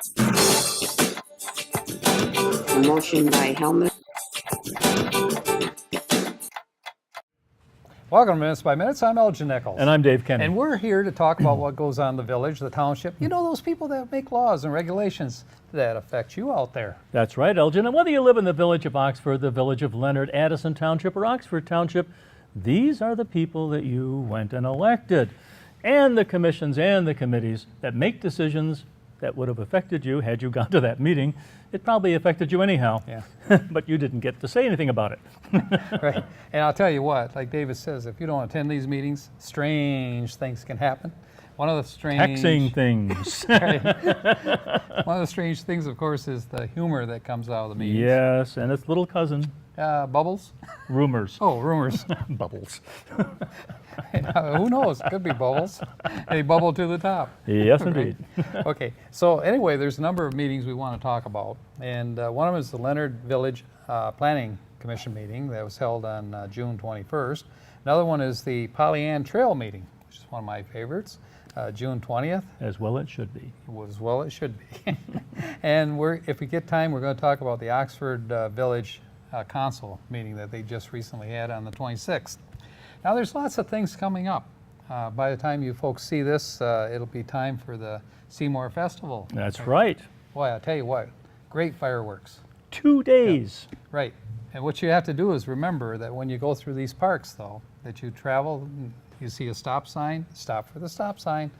A motion by Helmut. Welcome to Minutes by Minutes. I'm Elgin Nichols. And I'm Dave Kenny. And we're here to talk about what goes on in the village, the township. You know, those people that make laws and regulations that affect you out there. That's right, Elgin. And whether you live in the village of Oxford, the village of Leonard, Addison Township, or Oxford Township, these are the people that you went and elected. And the commissions and the committees that make decisions that would have affected you had you gone to that meeting. It probably affected you anyhow. Yeah. But you didn't get to say anything about it. Right. And I'll tell you what, like David says, if you don't attend these meetings, strange things can happen. One of the strange... Taxing things. Right. One of the strange things, of course, is the humor that comes out of the meetings. Yes, and its little cousin, Bubbles? rumors. Oh, rumors. Bubbles. Who knows? Could be bubbles. They bubble to the top. Yes, Right. indeed. Okay, so anyway, there's a number of meetings we want to talk about. And one of them is the Leonard Village Planning Commission meeting that was held on June 21st. Another one is the Pollyann Trail meeting, which is one of my favorites, June 20th. As well it should be. As well it should be. And if we get time, we're going to talk about the Oxford Village Council meeting that they just recently had on the 26th. Now there's lots of things coming up. By the time you folks see this, it'll be time for the Seymour Festival. That's right. Boy, I'll tell you what, great fireworks. 2 days. Right. And what you have to do is remember that when you go through these parks, though, that you travel, you see a stop sign, stop for the stop sign.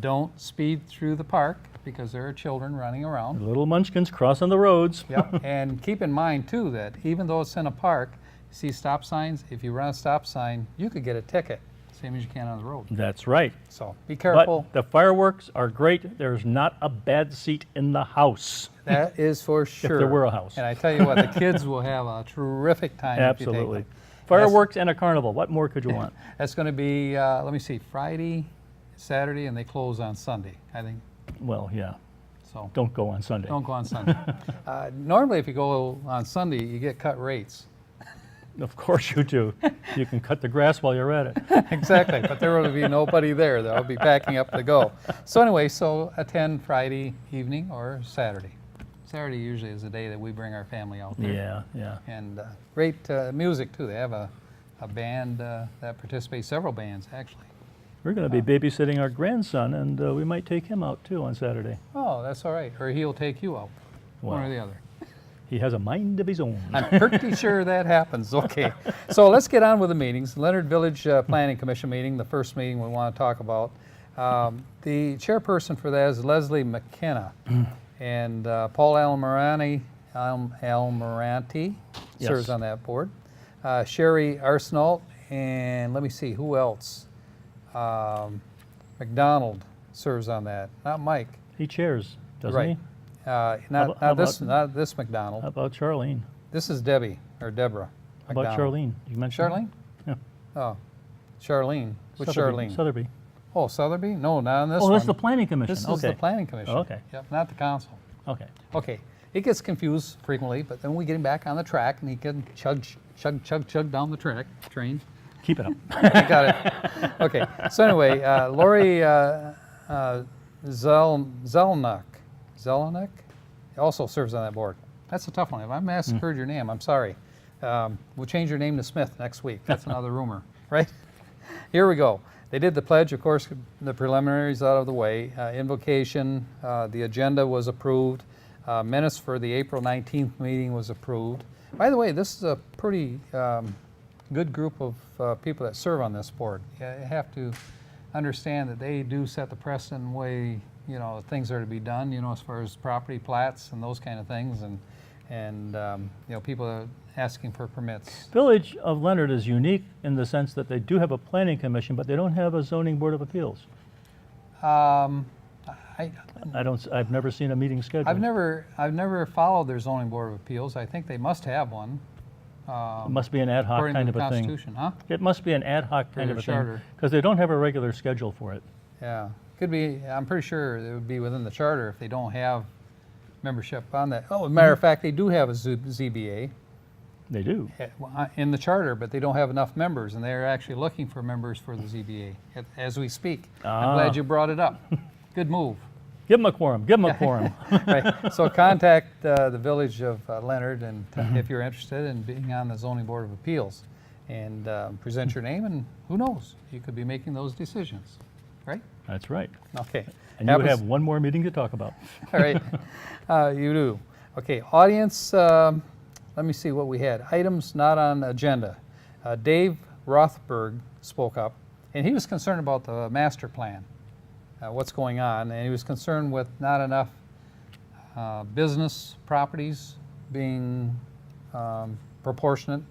Don't speed through the park because there are children running around. Little munchkins crossing the roads. Yep. And keep in mind, too, that even though it's in a park, you see stop signs, if you run a stop sign, you could get a ticket, same as you can on the road. That's right. So be careful. But the fireworks are great. There's not a bad seat in the house. That is for sure. If there were a house. And I tell you what, the kids will have a terrific time if you take Absolutely. them. Fireworks and a carnival. What more could you want? That's going to be, let me see, Friday, Saturday, and they close on Sunday, I think. Well, yeah. So Don't go on Sunday. don't go on Sunday. Normally, if you go on Sunday, you get cut rates. Of course you do. You can cut the grass while you're at it. Exactly, but there will be nobody there. They'll be packing up to go. So anyway, so attend Friday evening or Saturday. Saturday usually is the day that we bring our family out there. Yeah, yeah. And great music too. They have a band that participates, several bands actually. We're going to be babysitting our grandson, and we might take him out too on Saturday. Oh, that's all right. Or he'll take you out, one or Well. the other. He has a mind of his own. I'm pretty sure that happens. Okay, so let's get on with the meetings. Leonard Village Planning Commission meeting, the first meeting we want to talk about. The chairperson for that is Leslie McKenna, and Paul Almirante Yes. serves on that board. Sherry Arsenault, and let me see who else. McDonald serves on that. Not Mike. He chairs, doesn't Right. he? Not How not this McDonald. How about Charlene? This is Debbie or Deborah. How about McDonald. Charlene? You mentioned Charlene? Yeah. Oh, Charlene. Which Sotheby. Charlene? Sotheby. Oh, Sotheby? No, not on this Oh, one. this is the planning commission. This okay. is the planning commission. Okay. Yep, not the council. Okay. Okay. It gets confused frequently, but then we get him back on the track and he can chug down the train. Keep it up. I got it. Okay. So anyway, Lori Zelnick also serves on that board. That's a tough one. If I massacred your name, I'm sorry. We'll change your name to Smith next week. That's another rumor, right? Here we go. They did the pledge, of course, the preliminaries out of the way. Invocation, the agenda was approved. Minutes for the April 19th meeting was approved. By the way, this is a pretty good group of people that serve on this board. You have to understand that they do set the precedent way, you know, things are to be done, you know, as far as property plats and those kind of things, and you know, people are asking for permits. Village of Leonard is unique in the sense that they do have a planning commission, but they don't have a zoning board of appeals. I've never seen a meeting scheduled. I've never followed their zoning board of appeals. I think they must have one. It must be an ad hoc According kind to of the a thing. Constitution, huh? It must be an ad hoc kind their of a thing charter. because they don't have a regular schedule for it. Yeah, could be. I'm pretty sure it would be within the charter if they don't have membership on that. Oh, as a matter of fact, they do have a ZBA They do. in the charter, but they don't have enough members, and they're actually looking for members for the ZBA as we speak. I'm Ah. glad you brought it up. Good move. Give them a quorum. Give them a quorum. Right. So contact the Village of Leonard, and if you're interested in being on the Zoning Board of Appeals, and present your name, and who knows, you could be making those decisions, right? That's right. Okay. And you would Happens- have one more meeting to talk about. All right, you do. Okay, audience, let me see what we had. Items not on agenda. Dave Rothberg spoke up, and he was concerned about the master plan, what's going on, and he was concerned with not enough business properties being proportionate.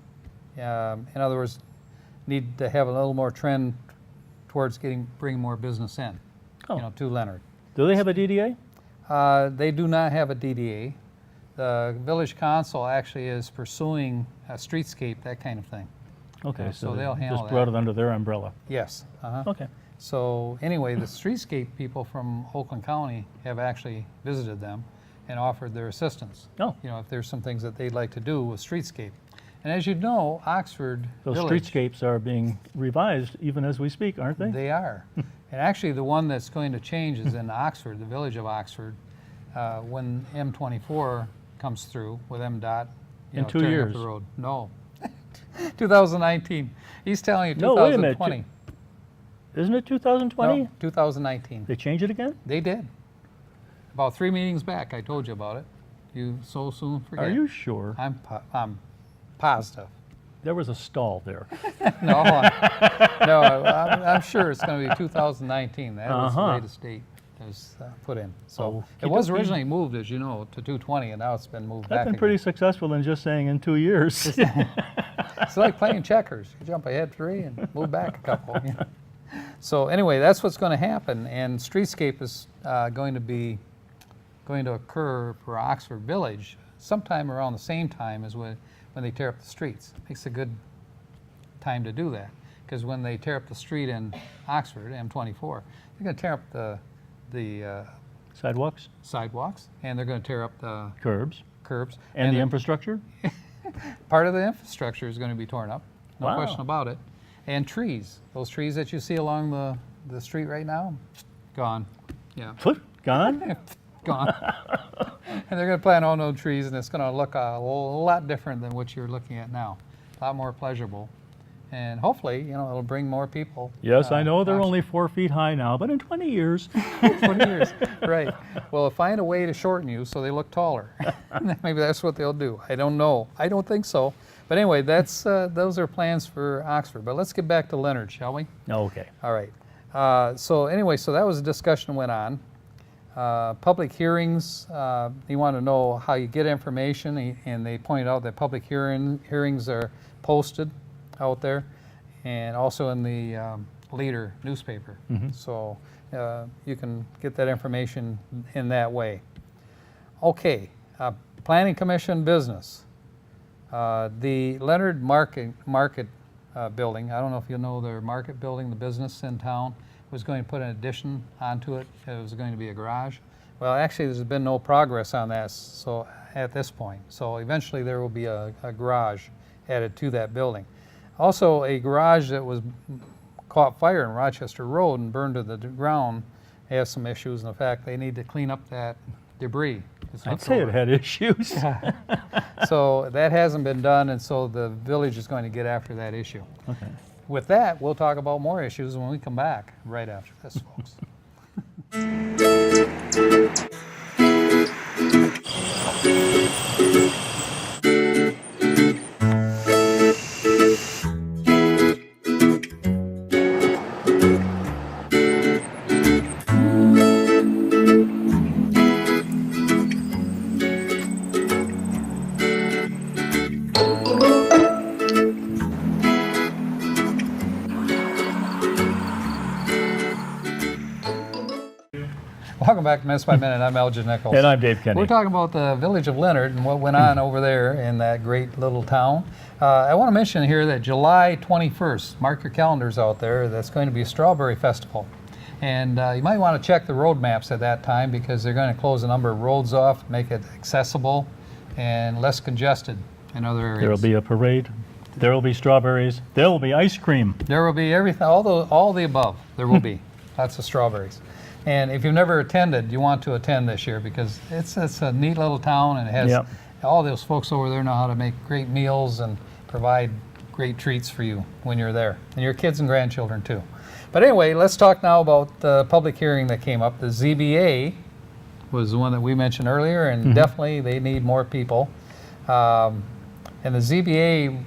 In other words, need to have a little more trend towards bringing more business in, Oh. to Leonard. Do they have a DDA? They do not have a DDA. The village council actually is pursuing a streetscape, that kind of thing. Okay, so so they'll they handle just brought that. it under their umbrella. Yes. Uh-huh. Okay. So anyway, the streetscape people from Oakland County have actually visited them and offered their assistance. Oh. If there's some things that they'd like to do with streetscape. And as you know, Oxford Those Village, streetscapes are being revised even as we speak, aren't they? they are. And actually, the one that's going to change is in Oxford, the village of Oxford, when M24 comes through with MDOT. In 2 tearing up years. the road. No. 2019. He's telling you No, wait a minute. 2020. Isn't it 2020? No, 2019. They changed it again? They did. About 3 meetings back, I told you about it. You so soon forget. Are you sure? I'm positive. There was a stall there. No, I'm sure it's going to be 2019. That was the Uh-huh. latest date that was put in. So Oh, it was okey-dokey. originally moved, as you know, to 220, and now it's been moved That's back been pretty again. successful in just saying in 2 years. It's like playing checkers. You jump ahead 3 and move back a couple. So anyway, that's what's going to happen, and streetscape is going to occur for Oxford Village sometime around the same time as when they tear up the streets. Makes a good time to do that, because when they tear up the street in Oxford, M24, they're going to tear up the Sidewalks, sidewalks, and they're going to tear up the curbs, curbs. and the then infrastructure? part of the infrastructure is going to be torn up, no Wow. question about it. And trees, those trees that you see along the street right now, gone. Yeah, Gone? gone. And they're going to plant all new trees, and it's going to look a lot different than what you're looking at now. A lot more pleasurable. And hopefully, it'll bring more people. Yes, I know they're Oxford. only 4 feet high now, but in 20 years, 20 years. Right. Well, find a way to shorten you so they look taller. Maybe that's what they'll do. I don't know. I don't think so. But anyway, those are plans for Oxford. But let's get back to Leonard, shall we? okay. All right. So anyway, so that was a discussion that went on. Public hearings, you want to know how you get information, and they pointed out that public hearings are posted out there, and also in the Leader newspaper. So you can get that information in that way. Okay, Planning Commission business. The Leonard Market building, I don't know if you know their market building, the business in town, was going to put an addition onto it. It was going to be a garage. Well, actually, there's been no progress on that so at this point. So eventually there will be a garage added to that building. Also, a garage that was caught fire in Rochester Road and burned to the ground has some issues. In fact, they need to clean up that debris. that's I'd left say over. it had issues. So that hasn't been done, and so the village is going to get after that issue. Okay. With that, we'll talk about more issues when we come back right after this, folks. Welcome back to Minutes by Minute. I'm Elgin Nichols. And I'm Dave Kenny. We're talking about the village of Leonard and what went on over there in that great little town. I want to mention here that July 21st, mark your calendars out there, that's going to be a strawberry festival. And you might want to check the road maps at that time because they're going to close a number of roads off, make it accessible and less congested in other areas. There will be a parade. There will be strawberries. There will be ice cream. There will be everything, all the above. There will be lots of strawberries. And if you've never attended, you want to attend this year because it's a neat little town and it has Yep. all those folks over there know how to make great meals and provide great treats for you when you're there, and your kids and grandchildren too. But anyway, let's talk now about the public hearing that came up. The ZBA was the one that we mentioned earlier, and definitely they need more people. And the ZBA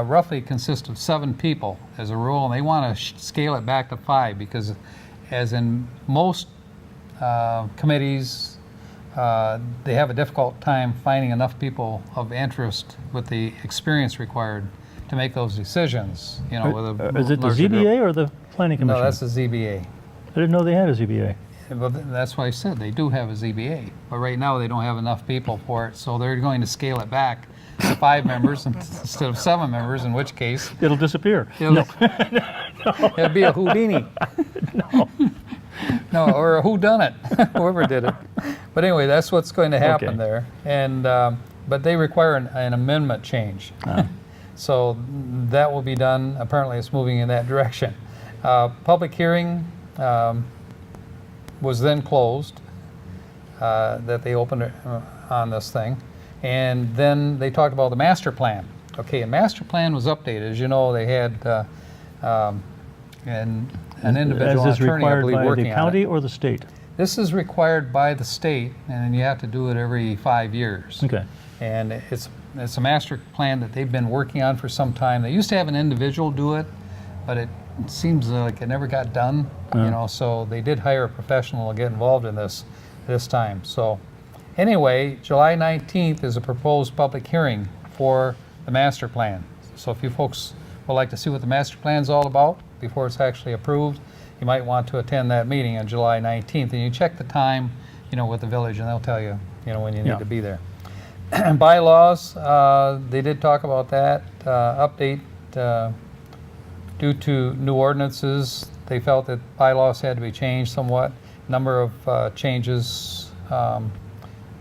roughly consists of 7 people as a rule, and they want to scale it back to 5 because, as in most committees, they have a difficult time finding enough people of interest with the experience required to make those decisions. You know, with a Is it the larger group. ZBA or the Planning Commission? No, that's the ZBA. I didn't know they had a ZBA. Well, that's why I said they do have a ZBA, but right now they don't have enough people for it, so they're going to scale it back to 5 members instead of 7 members, in which case It'll disappear. it'll, it'll be a Houdini. No, or a whodunit, whoever did it. But anyway, that's what's going to happen Okay. there. And but they require an amendment change. So that will be done. Apparently, it's moving in that direction. Public hearing was then closed, that they opened on this thing. And then they talked about the master plan. Okay, a master plan was updated. As you know, they had an individual As is attorney, I required believe, by working the on county it. or the state? This is required by the state, and you have to do it every 5 years. Okay. And it's a master plan that they've been working on for some time. They used to have an individual do it, but it seems like it never got done. You know, so they did hire a professional to get involved in this time. So anyway, July 19th is a proposed public hearing for the master plan. So if you folks would like to see what the master plan is all about before it's actually approved, you might want to attend that meeting on July 19th. And you check the time, you know, with the village, and they'll tell you, you know, when you need Yeah. to be there. Bylaws, they did talk about that. Update, due to new ordinances, they felt that bylaws had to be changed somewhat. Number of changes.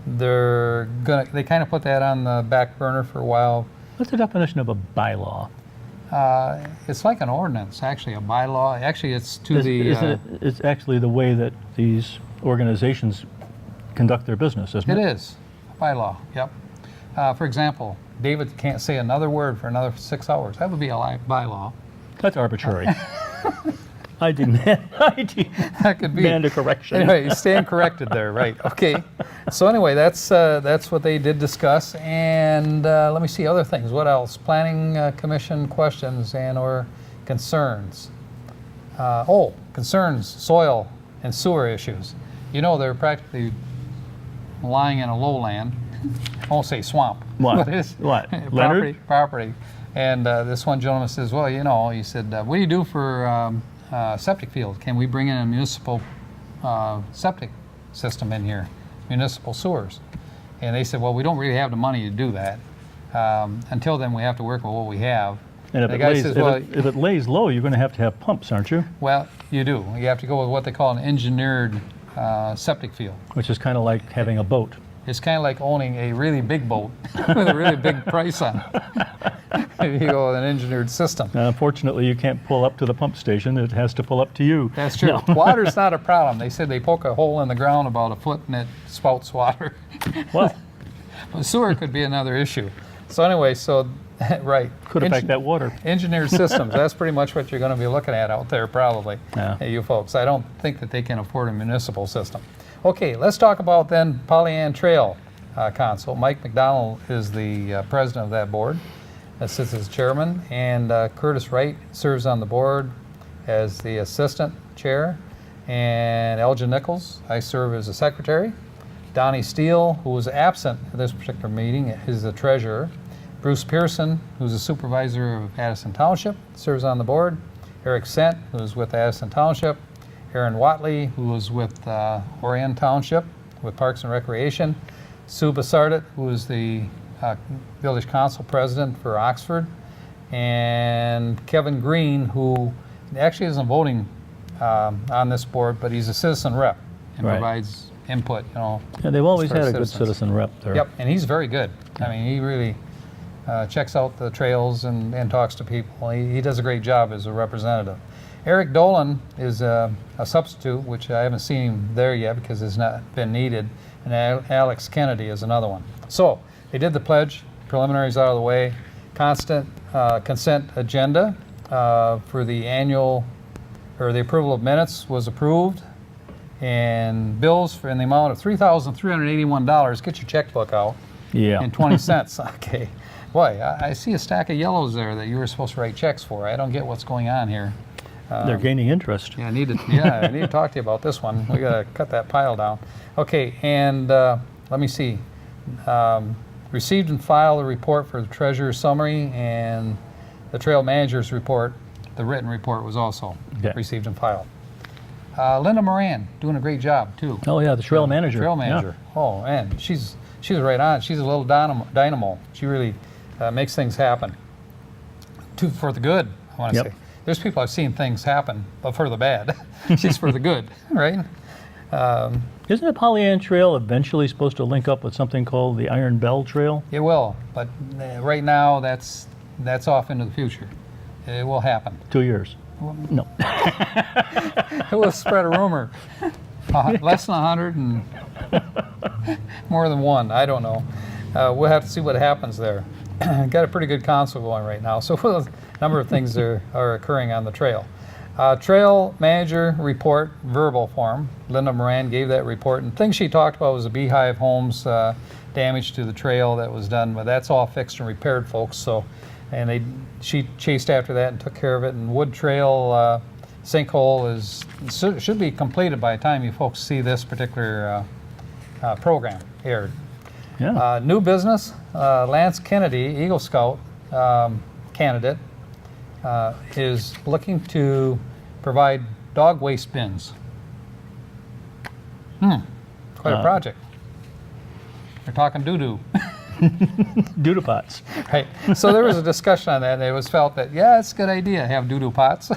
They kind of put that on the back burner for a while. What's the definition of a bylaw? It's like an ordinance, actually, a bylaw. Actually, it's to the. It's actually the way that these organizations conduct their business, isn't It it? is a bylaw. Yep. For example, David can't say another word for another 6 hours. That would be a bylaw. That's arbitrary. I demand That could be. a correction. Anyway, you stand corrected there, right? Okay. So anyway, that's what they did discuss, and let me see other things. What else? Planning Commission questions and/or concerns. Concerns: soil and sewer issues. You know, they're practically lying in a lowland. I won't say swamp. What? But it's What? property. Leonard? Property. And this one gentleman says, well, you know, he said, what do you do for septic field? Can we bring in a municipal septic system in here, municipal sewers? And they said, well, we don't really have the money to do that. Until then, we have to work with what we have. And if The it, guy lays, says, if, well, it, if it lays low, you're going to have pumps, aren't you? well, you do. You have to go with what they call an engineered septic field. Which is kind of like having a boat. It's kind of like owning a really big boat with a really big price on it. If you go with an engineered system. Unfortunately, you can't pull up to the pump station. It has to pull up to you. That's true. Water's not a problem. They said they poke a hole in the ground about a foot and it spouts water. Well, But sewer could be another issue. So anyway, right. could affect that water. Engineered systems, that's pretty much what you're going to be looking at out there probably, Yeah. you folks. I don't think that they can afford a municipal system. Okay, let's talk about then Pollyant Trail Council. Mike McDonald is the president of that board, sits as chairman, and Curtis Wright serves on the board as the assistant chair, and Elgin Nichols, I serve as the secretary. Donnie Steele, who was absent at this particular meeting, is the treasurer. Bruce Pearson, who's the supervisor of Addison Township, serves on the board. Eric Sent, who's with Addison Township. Aaron Watley, who was with Orion Township with Parks and Recreation. Sue Bassardit, who is the village council president for Oxford. And Kevin Green, who actually isn't voting on this board, but he's a citizen rep and Right. provides input, you know. Yeah, they've always as far had as a good citizens. citizen rep there. Yep, and he's very good. I mean, he really checks out the trails and talks to people. He does a great job as a representative. Eric Dolan is a substitute, which I haven't seen him there yet because it's not been needed, and Alex Kennedy is another one. So they did the pledge, preliminaries out of the way, constant consent agenda for the annual, or the approval of minutes was approved, and bills in the amount of $3,381. Get your checkbook out. Yeah. And 20 cents. Okay. Boy, I see a stack of yellows there that you were supposed to write checks for. I don't get what's going on here. They're gaining interest. Yeah, I need to talk to you about this one. We got to cut that pile down. Okay, and let me see. Received and filed a report for the treasurer's summary, and the trail manager's report, the written report, was also received and filed. Linda Moran doing a great job too. Oh yeah, the trail manager. Trail manager. Yeah. Oh man, she's right on. She's a little dynamo. She really makes things happen. For the good, I want to say. There's people I've seen things happen, but for the bad. She's for the good, right? Isn't the Pollyant Trail eventually supposed to link up with something called the Iron Bell Trail? It will, but right now that's off into the future. It will happen. 2 years. No. It will spread a rumor. Less than 100 and more than one. I don't know. We'll have to see what happens there. Got a pretty good council going right now. So a number of things are occurring on the trail. Trail manager report, verbal form. Linda Moran gave that report, and things she talked about was the Beehive Homes damage to the trail that was done, but that's all fixed and repaired, folks. So, and she chased after that and took care of it. And Wood Trail sinkhole should be completed by the time you folks see this particular program aired. Yeah. New business, Lance Kennedy, Eagle Scout candidate, is looking to provide dog waste bins. Quite a project. They're talking doo-doo. Doo-doo pots. Right. So there was a discussion on that, and it was felt that, yeah, it's a good idea to have doo-doo pots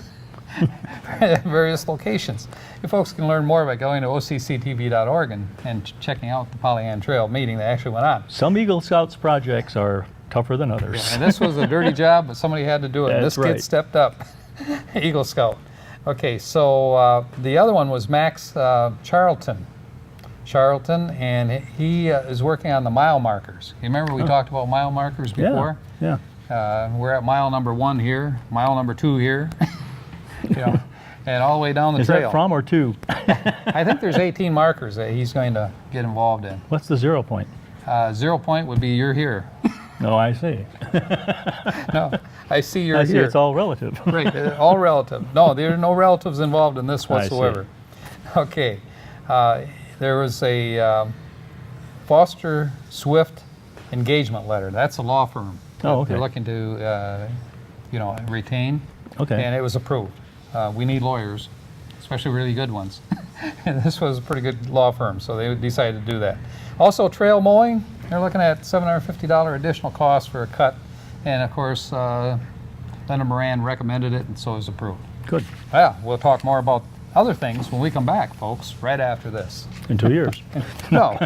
at various locations. You folks can learn more by going to OCCTV.org and checking out the Pollyant Trail meeting that actually went on. Some Eagle Scouts projects are tougher than others. Yeah, and this was a dirty job, but somebody had to do it. And this kid stepped up. Eagle Scout. Okay, so the other one was Max Charlton, and he is working on the mile markers. You remember we talked about mile markers before? Yeah. We're at mile number 1 here, mile number 2 here, and all the way down the trail. Is that from or to? I think there's 18 markers that he's going to get involved in. What's the 0 point? 0 point would be you're here. Oh, I see. No, I see you're I see here. it's all relative. Right, all relative. No, there are no relatives involved in this whatsoever. Okay, there was a Foster Swift engagement letter. That's a law firm. Oh, okay. They're looking to, retain. Okay. And it was approved. We need lawyers, especially really good ones. And this was a pretty good law firm, so they decided to do that. Also, trail mowing. They're looking at $750 additional cost for a cut. And of course, Linda Moran recommended it, and so it was approved. Good. Yeah, we'll talk more about other things when we come back, folks, right after this. In 2 years. No.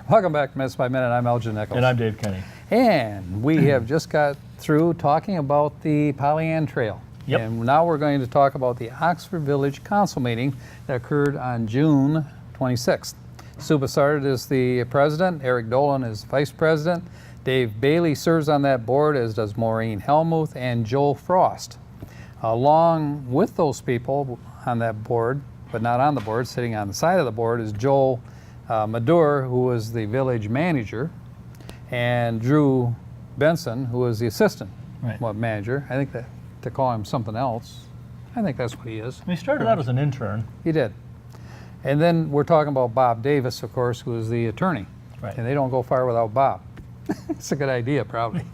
Welcome back to Minutes by Minute. I'm Elgin Nichols. And I'm Dave Kenny. And we have just got through talking about the Pollyant Trail. Yep. And now we're going to talk about the Oxford Village Council meeting that occurred on June 26th. Sue Bassard is the president. Eric Dolan is vice president. Dave Bailey serves on that board, as does Maureen Helmuth and Joel Frost. Along with those people on that board, but not on the board, sitting on the side of the board, is Joel Madur, who was the village manager, and Drew Benson, who was the assistant manager. I think that to call him something else, I think that's what he is. He started out as an intern. He did. And then we're talking about Bob Davis, of course, who is the attorney. Right. And they don't go far without Bob. It's a good idea, probably.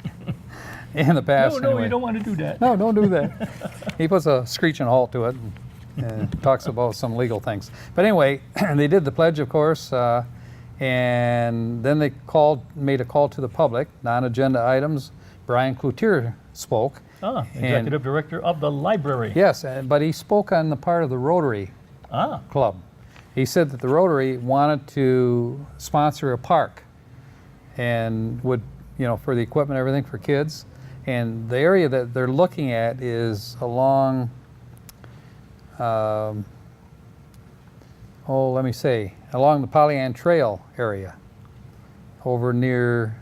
In the past, No, anyway. you don't want to do that. No, don't do that. He puts a screeching halt to it. talks about some legal things. But anyway, they did the pledge, of course, and then they made a call to the public, non-agenda items. Brian Cloutier spoke. Executive Director of the library. Yes, but he spoke on the part of the Rotary Club. He said that the Rotary wanted to sponsor a park and would, for the equipment and everything for kids. And the area that they're looking at is along, along the Pollyant Trail area, over near,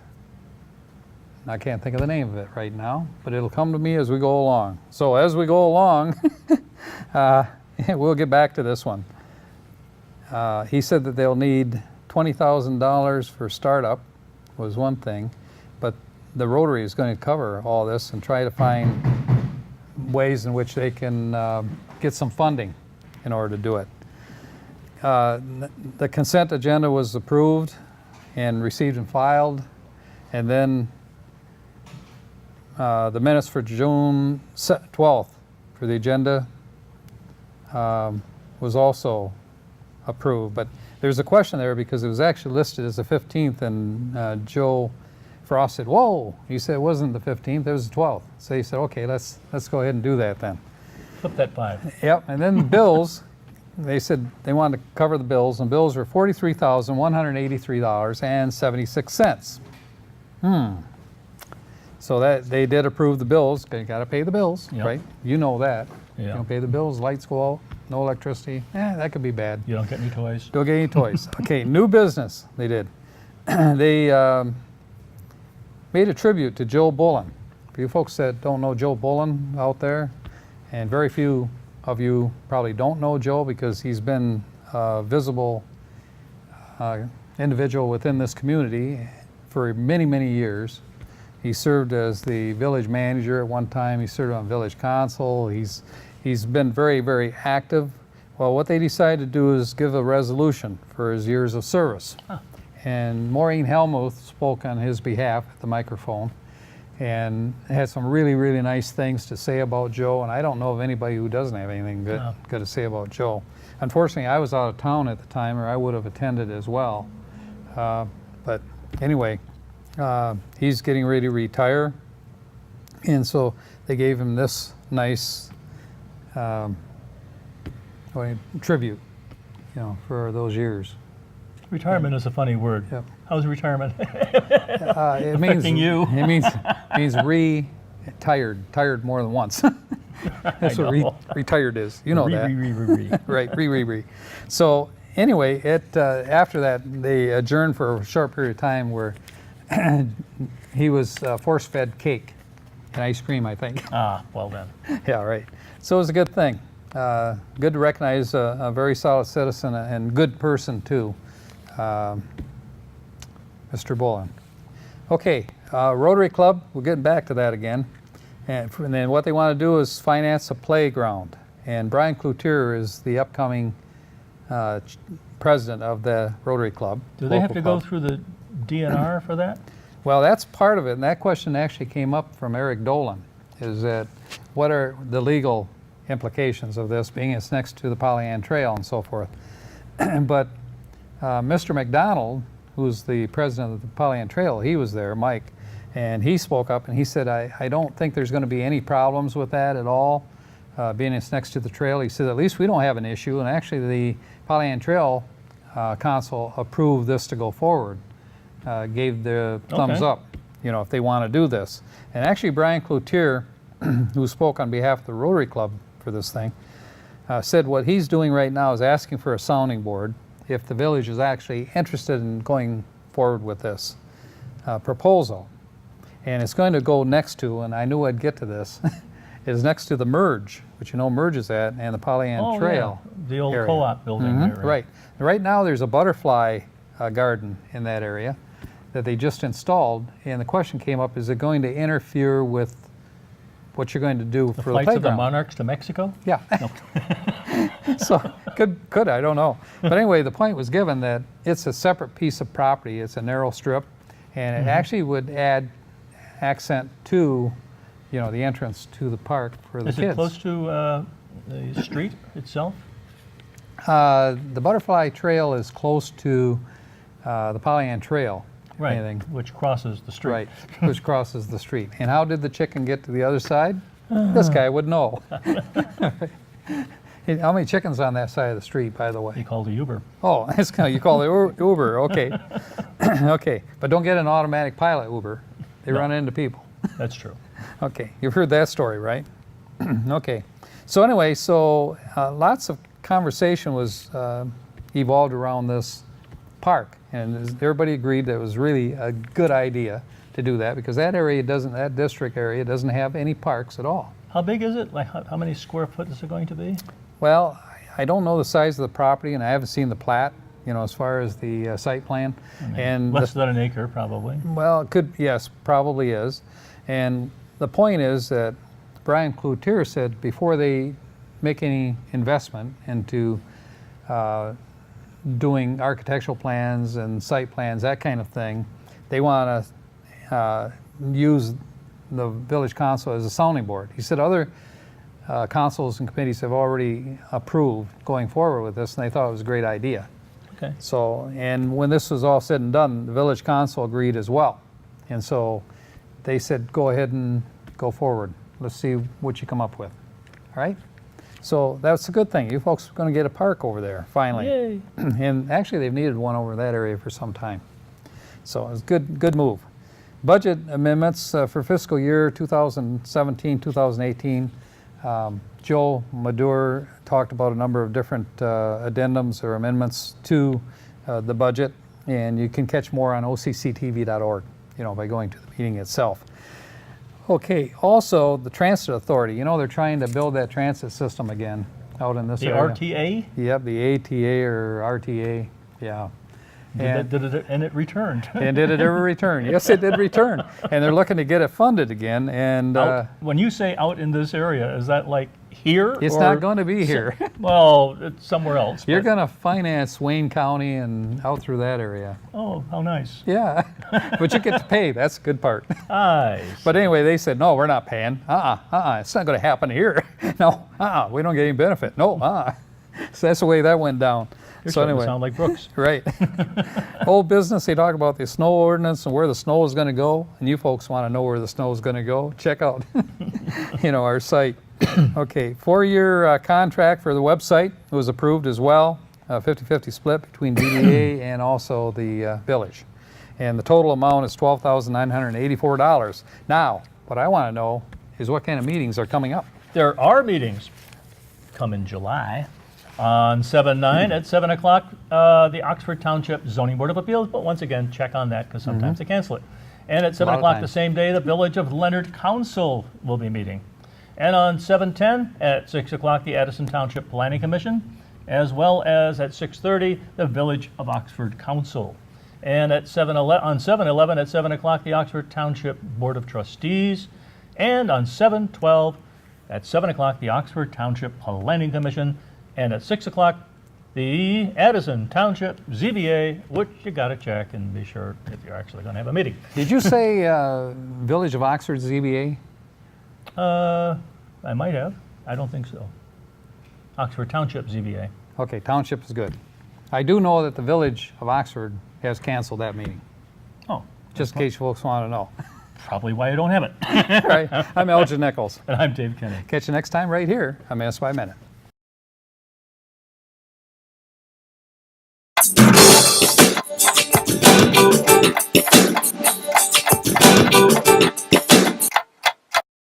I can't think of the name of it right now, but it'll come to me as we go along. So as we go along, we'll get back to this one. He said that they'll need $20,000 for startup, was one thing, but the Rotary is going to cover all this and try to find ways in which they can get some funding in order to do it. The consent agenda was approved and received and filed, and then the minutes for June 12th for the agenda was also approved. But there's a question there because it was actually listed as the 15th, and Joe Frost said, whoa, he said it wasn't the 15th, it was the 12th. So he said, okay, let's go ahead and do that then. Flip that 5. Yep, and then the bills, they said they wanted to cover the bills, and bills were $43,183.76. So that they did approve the bills. You got to pay the bills, Yep. right? You know that. Yeah. You don't pay the bills, lights go out, no electricity. That could be bad. You don't get any toys. Don't get any toys. Okay, new business they did. They made a tribute to Joe Bullen. For you folks that don't know Joe Bullen out there, and very few of you probably don't know Joe because he's been a visible individual within this community for many, many years. He served as the village manager at one time. He served on village council. He's been very, very active. Well, what they decided to do is give a resolution for his years of service. And Maureen Helmuth spoke on his behalf at the microphone and had some really, really nice things to say about Joe. And I don't know of anybody who doesn't have anything good to say about Joe. Unfortunately, I was out of town at the time, or I would have attended as well. But anyway, he's getting ready to retire. And so they gave him this nice tribute, for those years. Retirement is a funny word. Yep. How's retirement? It means Affecting you. It means tired more than once. That's what retired is. You know that. Right. Re. So anyway, after that they adjourned for a short period of time where he was force-fed cake and ice cream, I think. Well then. Yeah, right. So it was a good thing. Good to recognize a very solid citizen and good person too. Mr. Bullen. Okay, Rotary Club, we're getting back to that again. And then what they want to do is finance a playground. And Brian Cloutier is the upcoming president of the Rotary Club. Do they have to go club. through the DNR for that? Well, that's part of it, and that question actually came up from Eric Dolan, is that what are the legal implications of this, being it's next to the Pollyant Trail and so forth. But Mr. McDonald, who's the president of the Pollyant Trail, he was there, Mike, and he spoke up and he said, I don't think there's going to be any problems with that at all, being it's next to the trail. He said, at least we don't have an issue, and actually the Pollyant Trail Council approved this to go forward, gave the thumbs up, if they want to do this. And actually Brian Cloutier, who spoke on behalf of the Rotary Club for this thing, said what he's doing right now is asking for a sounding board if the village is actually interested in going forward with this proposal. And it's going to go next to, and I knew I'd get to this, is next to the Merge, which Merge is at, and the Pollyant Trail. Yeah. The old area. co-op building there. Right. Right now there's a butterfly garden in that area that they just installed, and the question came up, is it going to interfere with what you're going to do for the flights playground? of the monarchs to Mexico? Yeah. So could I don't know. But anyway, the point was given that it's a separate piece of property. It's a narrow strip, and it actually would add accent to, the entrance to the park for the kids. Is it close to the street itself? The Butterfly Trail is close to the Pollyant Trail. Right, Anything. which crosses the street. Right, which crosses the street. And how did the chicken get to the other side? This guy would know. How many chickens on that side of the street, by the He way? called a Uber. Oh, that's kind of, you call it Uber, okay. Okay, but don't get an automatic pilot Uber. They No. run into people. That's true. Okay, you've heard that story, right? Okay, so anyway, so lots of conversation was evolved around this park, and everybody agreed that it was really a good idea to do that because that area doesn't, that district area doesn't have any parks at all. How big is it? Like how many square foot is it going to be? Well, I don't know the size of the property, and I haven't seen the plat, you know, as far as the site plan. And Less than an acre, probably. well, it could, yes, probably is. And the point is that Brian Cloutier said before they make any investment into doing architectural plans and site plans, that kind of thing, they want to use the village council as a sounding board. He said other councils and committees have already approved going forward with this, and they thought it was a great idea. Okay. So, and when this was all said and done, the village council agreed as well. And so they said, go ahead and go forward. Let's see what you come up with. All right? So that's a good thing. You folks are going to get a park over there, finally. Yay. And actually, they've needed one over that area for some time. So it's good move. Budget amendments for fiscal year 2017, 2018. Joe Madur talked about a number of different addendums or amendments to the budget, and you can catch more on OCCTV.org, you know, by going to the meeting itself. Okay, also the Transit Authority, you know, they're trying to build that transit system again out in this The area. RTA? Yep, the ATA or RTA, yeah. And- And it returned. And did it ever return? Yes, it did return. And they're looking to get it funded again, and When you say out in this area, is that like here? it's or- not going to be here. Well, it's somewhere else. You're but- going to finance Wayne County and out through that area. Oh, how nice. Yeah, but you get to pay. That's the good part. Nice. But anyway, they said, no, we're not paying. It's not going to happen here. No, we don't get any benefit. No, So that's the way that went down. You're So starting anyway, to sound like Brooks. right. Old business, they talk about the snow ordinance and where the snow is going to go. And you folks want to know where the snow is going to go. Check out, you know, our site. Okay, 4-year contract for the website was approved as well. 50-50 split between DDA and also the village. And the total amount is $12,984. Now, what I want to know is what kind of meetings are coming up. There are meetings come in July. On 7/9 at 7 o'clock, the Oxford Township Zoning Board of Appeals, but once again, check on that because sometimes they cancel it. And at 7 lot of o'clock the times. same day, the Village of Leonard Council will be meeting. And on 7/10 at 6 o'clock, the Addison Township Planning Commission, as well as at 6:30, the Village of Oxford Council. And at on 7/11 at 7 o'clock, the Oxford Township Board of Trustees. And on 7/12 at 7 o'clock, the Oxford Township Planning Commission. And at 6 o'clock, the Addison Township ZBA, which you got to check and be sure if you're actually going to have a meeting. Did you say Village of Oxford ZBA? I might have. I don't think so. Oxford Township ZBA. Okay, township is good. I do know that the Village of Oxford has canceled that meeting, Oh, just in case you folks want to know. probably why I don't have it. Right? I'm Elgin Nichols. And I'm Dave Kenny. Catch you next time right here on Minutes by Minute.